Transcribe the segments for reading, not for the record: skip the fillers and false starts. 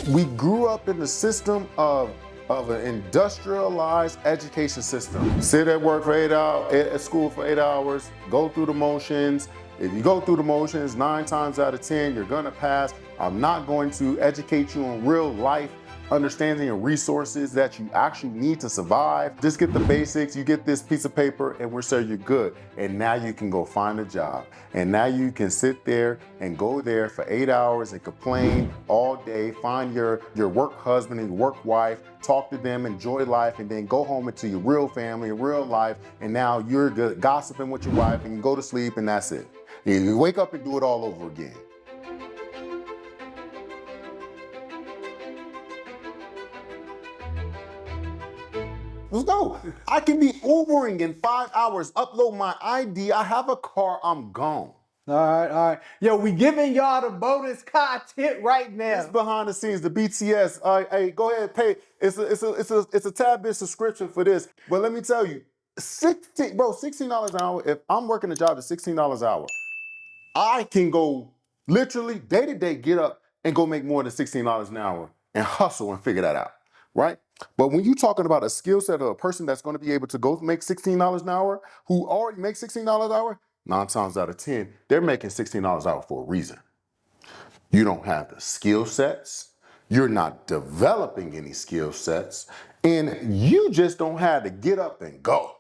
We grew up in the system of an industrialized education system. Sit at work for 8 hours, at school for 8 hours, go through the motions. If you go through the motions, 9 times out of 10, you're gonna pass. I'm not going to educate you on real life understanding and resources that you actually need to survive. Just get the basics, you get this piece of paper, and we're saying you're good. And now you can go find a job. And now you can sit there and go there for 8 hours and complain all day, find your work husband and your work wife, talk to them, enjoy life, and then go home into your real family, your real life, and now you're good, gossiping with your wife, and you go to sleep, and that's it. You wake up and do it all over again. Let's go. I can be Ubering in 5 hours, upload my ID, I have a car, I'm gone. All right. Yo, we giving y'all the bonus content right now. It's behind the scenes, the BTS. Hey, go ahead and pay. It's a tad bit subscription for this. But let me tell you, $16 an hour. If I'm working a job at $16 an hour, I can go literally day to day, get up and go make more than $16 an hour and hustle and figure that out, right? But when you're talking about a skill set of a person that's going to be able to go make $16 an hour, who already makes $16 an hour, 9 times out of 10, they're making $16 an hour for a reason. You don't have the skill sets, you're not developing any skill sets, and you just don't have to get up and go.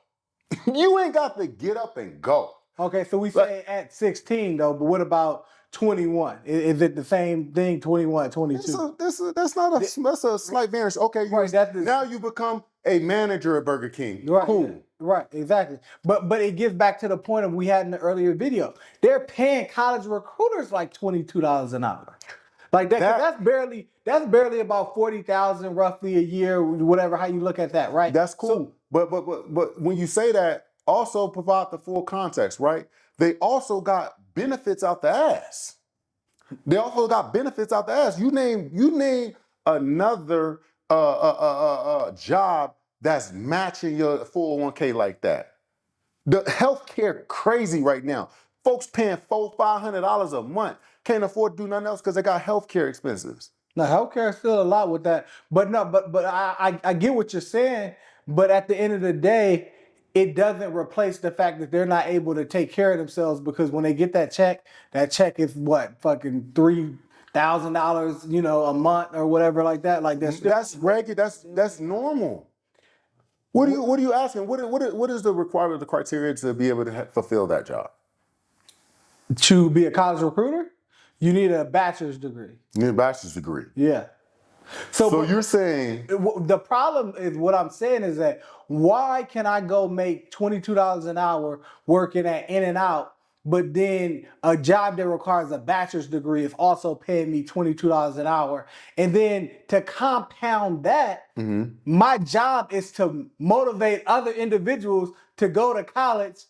You ain't got to get up and go. Okay, so we say at 16 though, but what about 21? Is it the same thing, 21, 22? That's a slight variance. Okay, now you become a manager at Burger King. Right, cool. Right, exactly. But it gets back to the point of we had in the earlier video. They're paying college recruiters like $22 an hour. Like that's barely about 40,000 roughly a year, whatever how you look at that, right? That's cool. But when you say that, also provide the full context, right? They also got benefits out the ass. They also got benefits out the ass. You name another job that's matching your 401k like that. The healthcare crazy right now. Folks paying $400-$500 a month. Can't afford to do nothing else because they got healthcare expenses. Now, healthcare is still a lot with that. But no, but I get what you're saying. But at the end of the day, it doesn't replace the fact that they're not able to take care of themselves, because when they get that check is what, fucking $3,000, a month or whatever like that. Like that's regular. That's normal. What are you asking? What is the requirement, the criteria to be able to fulfill that job? To be a college recruiter, you need a bachelor's degree. You need a bachelor's degree. Yeah. So you're saying the problem is, what I'm saying is that why can I go make $22 an hour working at In-N-Out, but then a job that requires a bachelor's degree is also paying me $22 an hour? And then to compound that, my job is to motivate other individuals to go to college.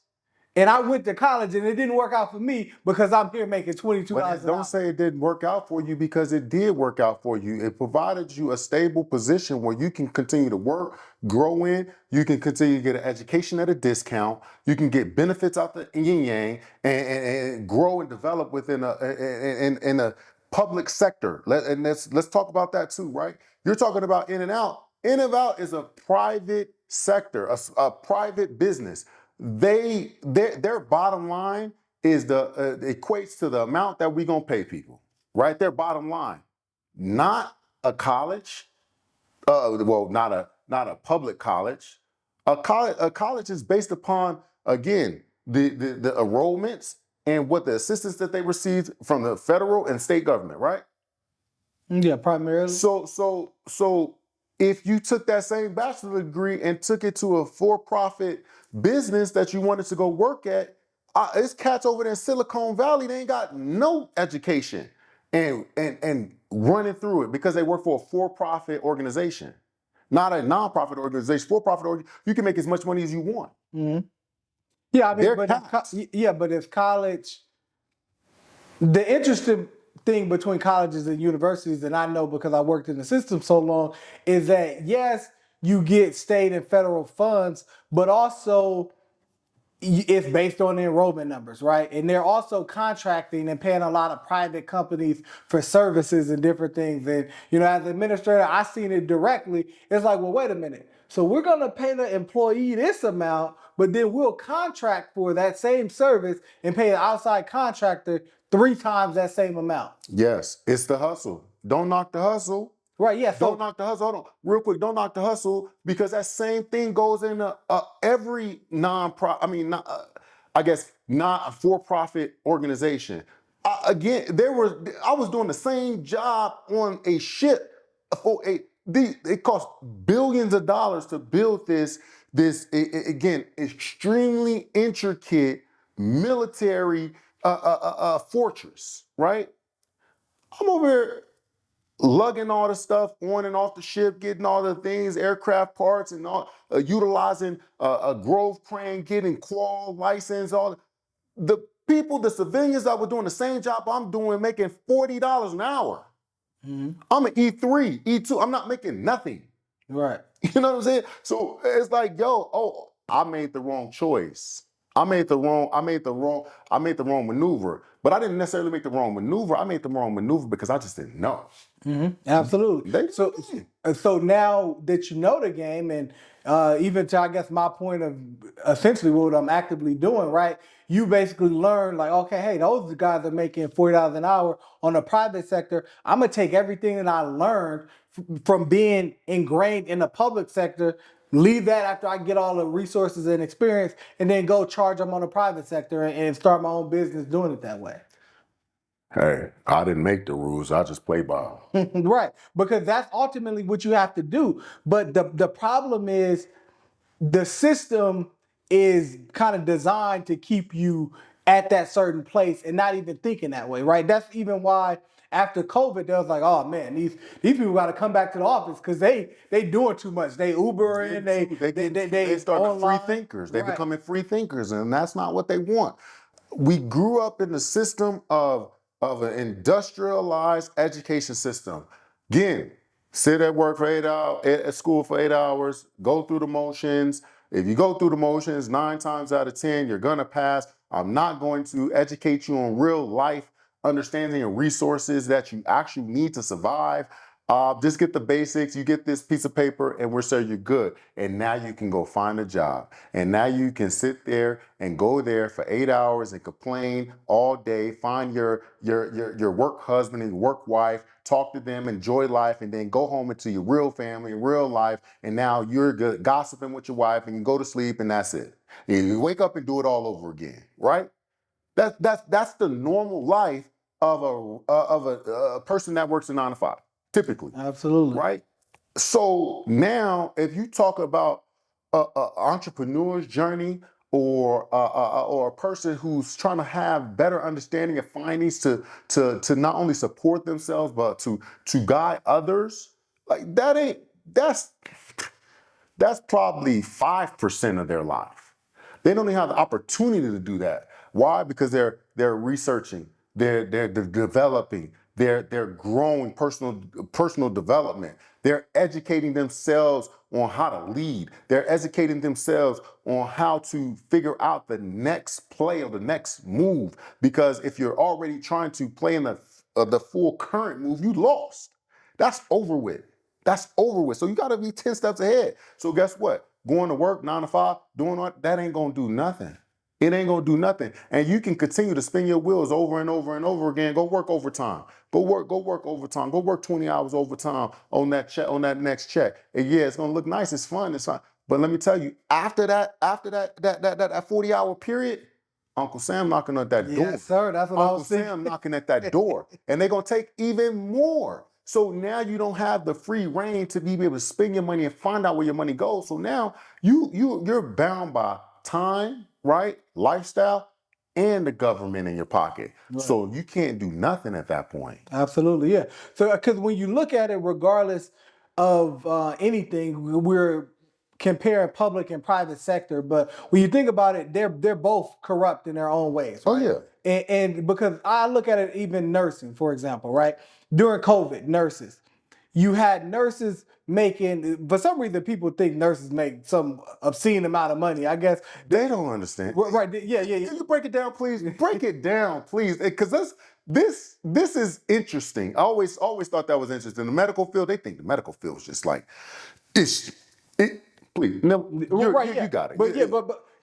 And I went to college and it didn't work out for me because I'm here making $22 an hour. Don't say it didn't work out for you, because it did work out for you. It provided you a stable position where you can continue to work, grow in, you can continue to get an education at a discount, you can get benefits out the yin yang, and grow and develop within a public sector. Let's talk about that too, right? You're talking about In-N-Out. In-N-Out is a private sector, a private business. Their bottom line is equates to the amount that we're gonna pay people, right? Their bottom line, not a college, not a public college. A college is based upon, again, the enrollments and what the assistance that they receive from the federal and state government, right? Yeah, primarily. So if you took that same bachelor's degree and took it to a for-profit business that you wanted to go work at, it's cats over there in Silicon Valley, they ain't got no education and running through it because they work for a for-profit organization, not a non-profit organization. For-profit organization, you can make as much money as you want. Mm-hmm. Yeah, I mean, but if college, the interesting thing between colleges and universities, and I know because I worked in the system so long, is that yes, you get state and federal funds, but also it's based on the enrollment numbers, right? And they're also contracting and paying a lot of private companies for services and different things. And, as an administrator, I seen it directly. It's like, well, wait a minute. So we're going to pay the employee this amount, but then we'll contract for that same service and pay an outside contractor 3 times that same amount. Yes, it's the hustle. Don't knock the hustle. Right, yeah. Don't knock the hustle. Hold on, real quick. Don't knock the hustle because that same thing goes into every non-profit. I mean, I guess not for-profit organization. Again, I was doing the same job on a ship for it cost billions of dollars to build this again extremely intricate military fortress, right? I'm over here lugging all the stuff on and off the ship, getting all the things, aircraft parts, and all, utilizing a Grove crane, getting qual license. All the people, the civilians that were doing the same job I'm doing, making $40 an hour. Mm-hmm. I'm an E3, E2. I'm not making nothing. Right. You know what I'm saying? So it's like, I made the wrong choice. I made the wrong maneuver. But I didn't necessarily make the wrong maneuver. I made the wrong maneuver because I just didn't know. Mm-hmm. Absolutely. So now that you know the game, and even to, I guess, my point of essentially what I'm actively doing, right? You basically learn like, okay, hey, those guys are making $40 an hour on the private sector. I'm gonna take everything that I learned from being ingrained in the public sector, leave that after I get all the resources and experience, and then go charge them on the private sector and start my own business doing it that way. Hey, I didn't make the rules. I just play by them. Right, because that's ultimately what you have to do. But the problem is the system is kind of designed to keep you at that certain place and not even thinking that way, right? That's even why after COVID, they was like, oh man, these people got to come back to the office because they doing too much. They Ubering, they start online. free thinkers. They Right. becoming free thinkers, and that's not what they want. We grew up in the system of an industrialized education system. Again, sit at work for 8 hours, at school for 8 hours, go through the motions. If you go through the motions 9 times out of 10, you're gonna pass. I'm not going to educate you on real life understanding and resources that you actually need to survive. Just get the basics, you get this piece of paper, and we're saying you're good. And now you can go find a job. And now you can sit there and go there for 8 hours and complain all day, find your work husband and work wife, talk to them, enjoy life, and then go home into your real family, real life, and now you're good, gossiping with your wife, and you go to sleep, and that's it. And you wake up and do it all over again, right? That's the normal life of a person that works a 9 to 5. Typically. Absolutely. Right? So now, if you talk about an entrepreneur's journey or a person who's trying to have better understanding of finance to not only support themselves, but to guide others, like that's probably 5% of their life. They don't even have the opportunity to do that. Why? Because they're researching, they're developing, they're growing personal development. They're educating themselves on how to lead. They're educating themselves on how to figure out the next play or the next move. Because if you're already trying to play in the full current move, you lost. That's over with. That's over with. So you got to be 10 steps ahead. So guess what? Going to work 9 to 5, doing all that ain't gonna do nothing. It ain't gonna do nothing. And you can continue to spin your wheels over and over and over again. Go work overtime. Go work overtime. Go work 20 hours overtime on that check, on that next check. And yeah, it's gonna look nice, it's fun, it's fine. But let me tell you, after that 40-hour period, Uncle Sam knocking at that door. Yes, sir. That's what I was saying. Uncle Sam knocking at that door. And they're gonna take even more. So now you don't have the free reign to be able to spend your money and find out where your money goes. So now you're bound by time, right? Lifestyle, and the government in your pocket. Right. So you can't do nothing at that point. Absolutely, yeah. So because when you look at it, regardless of anything, we're comparing public and private sector. But when you think about it, they're both corrupt in their own ways. Right? Oh yeah. And because I look at it, even nursing, for example, right? During COVID, nurses, you had nurses making, for some reason, people think nurses make some obscene amount of money. I guess They don't understand. right? Yeah. Can you break it down, please? Break it down, please, because this is interesting. I always thought that was interesting. The medical field, they think the medical field is just like it's it. Please, no, you got it. But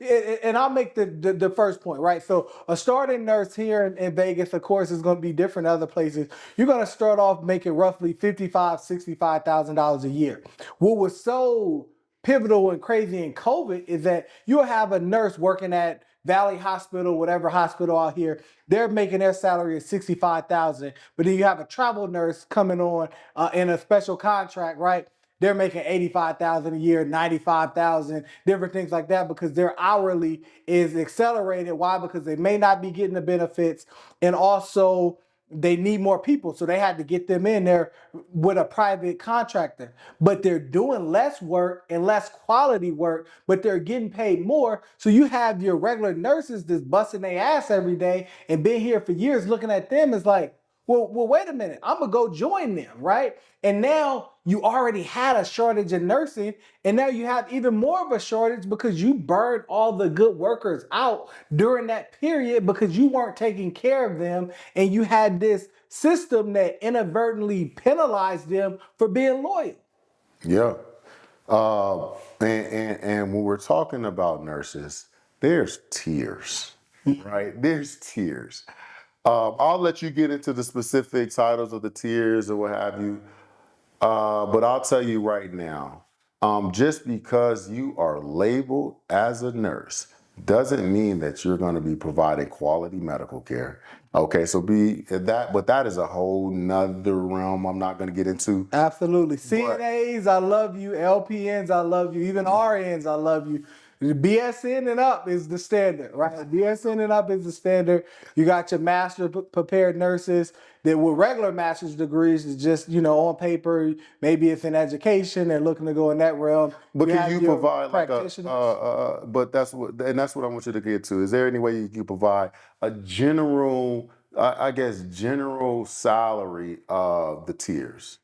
and I'll make the first point, right? So a starting nurse here in Vegas, of course, is going to be different in other places. You're going to start off making roughly $65,000 a year. What was so pivotal and crazy in COVID is that you'll have a nurse working at Valley Hospital, whatever hospital out here, they're making their salary at $65,000. But then you have a travel nurse coming on in a special contract, right? They're making $85,000 a year, $95,000, different things like that, because their hourly is accelerated. Why? Because they may not be getting the benefits, and also they need more people, so they had to get them in there with a private contractor. But they're doing less work and less quality work, but they're getting paid more. So you have your regular nurses that's busting their ass every day and been here for years, looking at them as like, well, wait a minute, I'm gonna go join them, right? And now you already had a shortage in nursing, and now you have even more of a shortage because you burned all the good workers out during that period because you weren't taking care of them, and you had this system that inadvertently penalized them for being loyal. Yeah. And when we're talking about nurses, there's tiers, right? There's tiers. I'll let you get into the specific titles of the tiers or what have you. But I'll tell you right now, just because you are labeled as a nurse doesn't mean that you're going to be providing quality medical care. Okay, so but that is a whole nother realm I'm not going to get into. Absolutely. CNAs, I love you. LPNs, I love you. Even RNs, I love you. BSN and up is the standard, right? BSN and up is the standard. You got your master prepared nurses that with regular master's degrees is just, on paper, maybe it's in education, they're looking to go in that realm. But can you provide like but that's what I want you to get to. Is there any way you can provide a general, I guess, general salary of the tiers?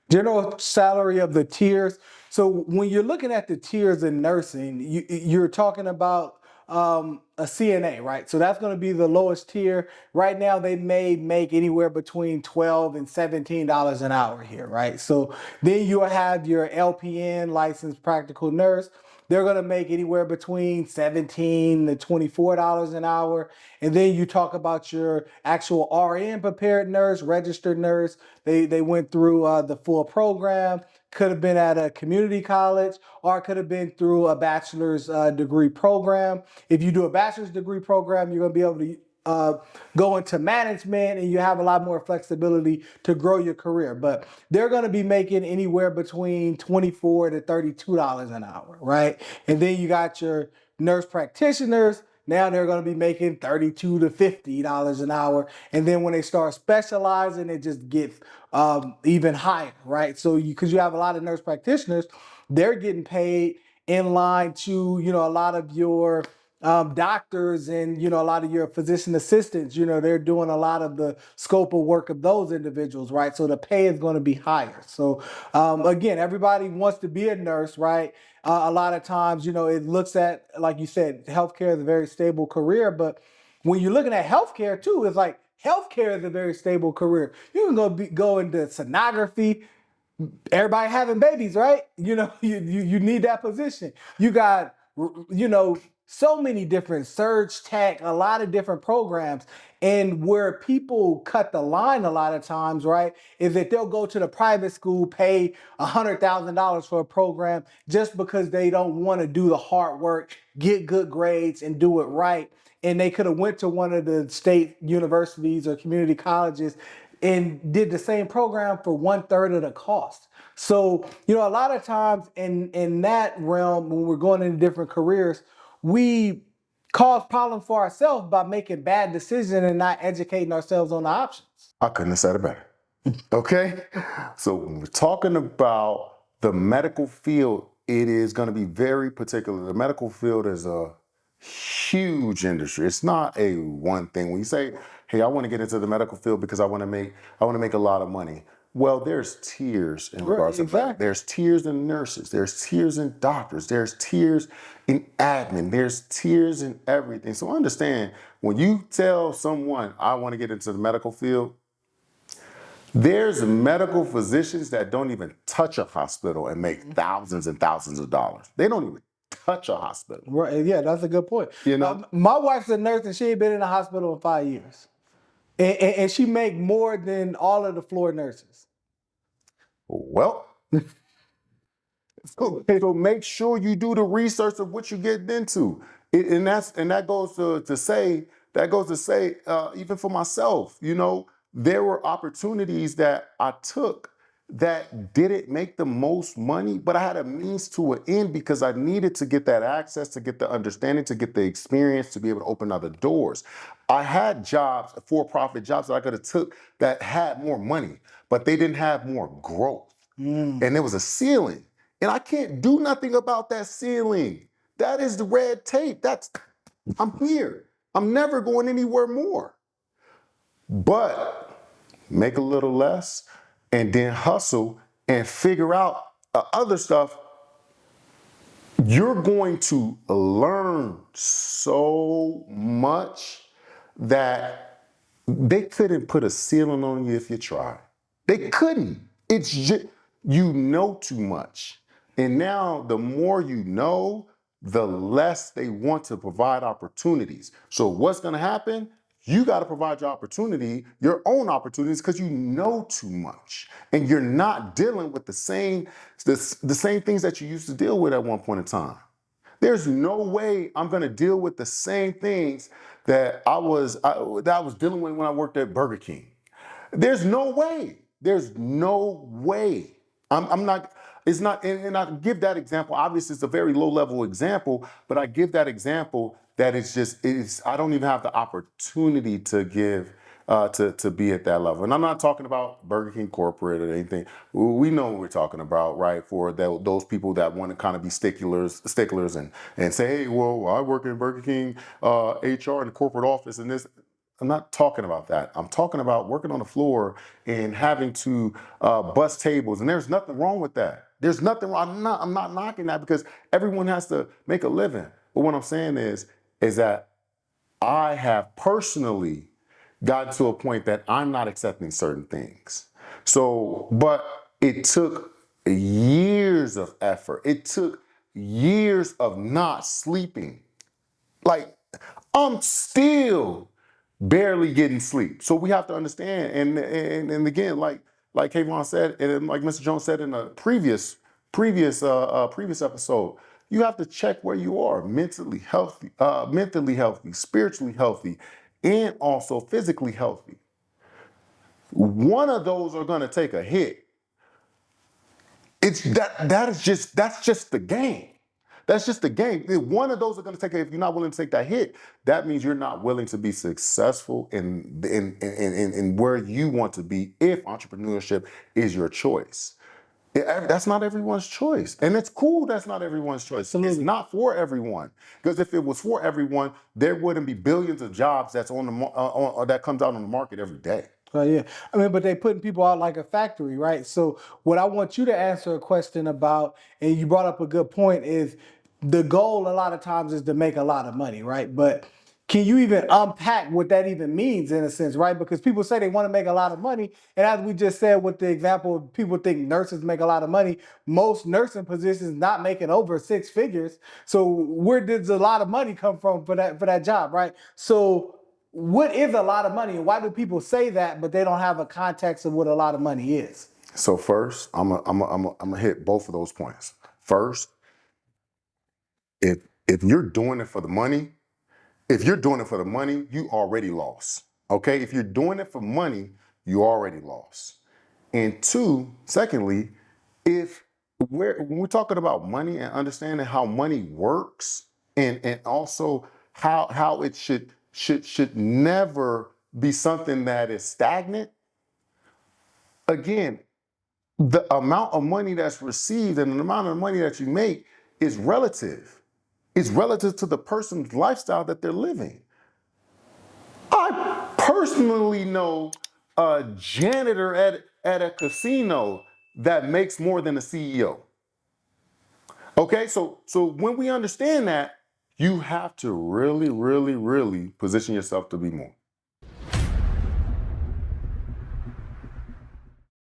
General salary of the tiers. So when you're looking at the tiers in nursing, you're talking about a CNA, right? So that's going to be the lowest tier. Right now, they may make anywhere between $12 and $17 an hour here, right? So then you'll have your LPN, licensed practical nurse. They're going to make anywhere between $17 to $24 an hour. And then you talk about your actual RN prepared nurse, registered nurse. They went through the full program. Could have been at a community college, or could have been through a bachelor's degree program. If you do a bachelor's degree program, you're going to be able to go into management, and you have a lot more flexibility to grow your career. But they're going to be making anywhere between $24 to $32 an hour, right? And then you got your nurse practitioners. Now they're going to be making $32 to $50 an hour. And then when they start specializing, it just gets even higher, right? So because you have a lot of nurse practitioners, they're getting paid in line to, a lot of your doctors and, a lot of your physician assistants, they're doing a lot of the scope of work of those individuals, right? So the pay is going to be higher. So again, everybody wants to be a nurse, right? A lot of times, it looks at, like you said, healthcare is a very stable career. But when you're looking at healthcare too, it's like healthcare is a very stable career. You can go into sonography. Everybody having babies, right? You need that position. You got, so many different surge tech, a lot of different programs. And where people cut the line a lot of times, right, is that they'll go to the private school, pay $100,000 for a program just because they don't want to do the hard work, get good grades, and do it right. And they could have went to one of the state universities or community colleges and did the same program for 1/3 of the cost. So, a lot of times in that realm, when we're going into different careers, we cause problems for ourselves by making bad decisions and not educating ourselves on the options. I couldn't have said it better. Okay? So when we're talking about the medical field, it is going to be very particular. The medical field is a huge industry. It's not a one thing. When you say, hey, I want to get into the medical field because I want to make a lot of money. Well, there's tiers in Right, regards to that. exactly. There's tiers in nurses, there's tiers in doctors, there's tiers in admin, there's tiers in everything. So understand, when you tell someone, I want to get into the medical field, there's medical physicians that don't even touch a hospital and make thousands and thousands of dollars. They don't even touch a hospital, Right. Yeah, that's a good point. you know? My wife's a nurse and she ain't been in the hospital in 5 years. And she make more than all of the floor nurses. Well, so make sure you do the research of what you're getting into, and that goes to say even for myself, there were opportunities that I took that didn't make the most money, but I had a means to an end because I needed to get that access, to get the understanding, to get the experience, to be able to open other doors. I had jobs, for-profit jobs that I could have took that had more money, but they didn't have more growth, and there was a ceiling. And I can't do nothing about that ceiling. That is the red tape. I'm here. I'm never going anywhere more. But make a little less and then hustle and figure out other stuff. You're going to learn so much that they couldn't put a ceiling on you if you tried. They couldn't. It's just, you know too much. And now the more you know, the less they want to provide opportunities. So what's going to happen? You got to provide your own opportunities, because you know too much and you're not dealing with the same things that you used to deal with at one point in time. There's no way I'm going to deal with the same things that I was dealing with when I worked at Burger King. There's no way. There's no way. I'm not. It's not. And I give that example. Obviously, it's a very low level example, but I give that example that I don't even have the opportunity to give to be at that level. And I'm not talking about Burger King corporate or anything. We know what we're talking about, right? For those people that want to kind of be sticklers and say, hey, well, I work in Burger King HR in the corporate office and this. I'm not talking about that. I'm talking about working on the floor and having to bust tables. And there's nothing wrong with that. There's nothing wrong. I'm not knocking that, because everyone has to make a living. But what I'm saying is that I have personally gotten to a point that I'm not accepting certain things. So, but it took years of effort. It took years of not sleeping. Like, I'm still barely getting sleep. So we have to understand, and again, like Kayvon said, and like Mr. Jones said in a previous episode, you have to check where you are mentally healthy, spiritually healthy, and also physically healthy. One of those are going to take a hit. That's just the game. That's just the game. One of those are going to take. If you're not willing to take that hit, that means you're not willing to be successful in where you want to be. If entrepreneurship is your choice, that's not everyone's choice, and it's cool. That's not everyone's choice. Absolutely. It's not for everyone, because if it was for everyone, there wouldn't be billions of jobs that's that comes out on the market every day. Yeah. I mean, but they putting people out like a factory, right? So what I want you to answer a question about, and you brought up a good point, is the goal a lot of times is to make a lot of money, right? But can you even unpack what that even means in a sense, right? Because people say they want to make a lot of money. And as we just said with the example, people think nurses make a lot of money. Most nursing positions not making over 6 figures. So where does a lot of money come from for that job, right? So what is a lot of money, and why do people say that, but they don't have a context of what a lot of money is? So first, I'm gonna hit both of those points. First, if you're doing it for the money, you already lost. Okay? If you're doing it for money, you already lost. And secondly, when we're talking about money and understanding how money works, and also how it should never be something that is stagnant. Again, the amount of money that's received and the amount of money that you make is relative. It's relative to the person's lifestyle that they're living. I personally know a janitor at a casino that makes more than a CEO. Okay, so when we understand that, you have to really, really, really position yourself to be more.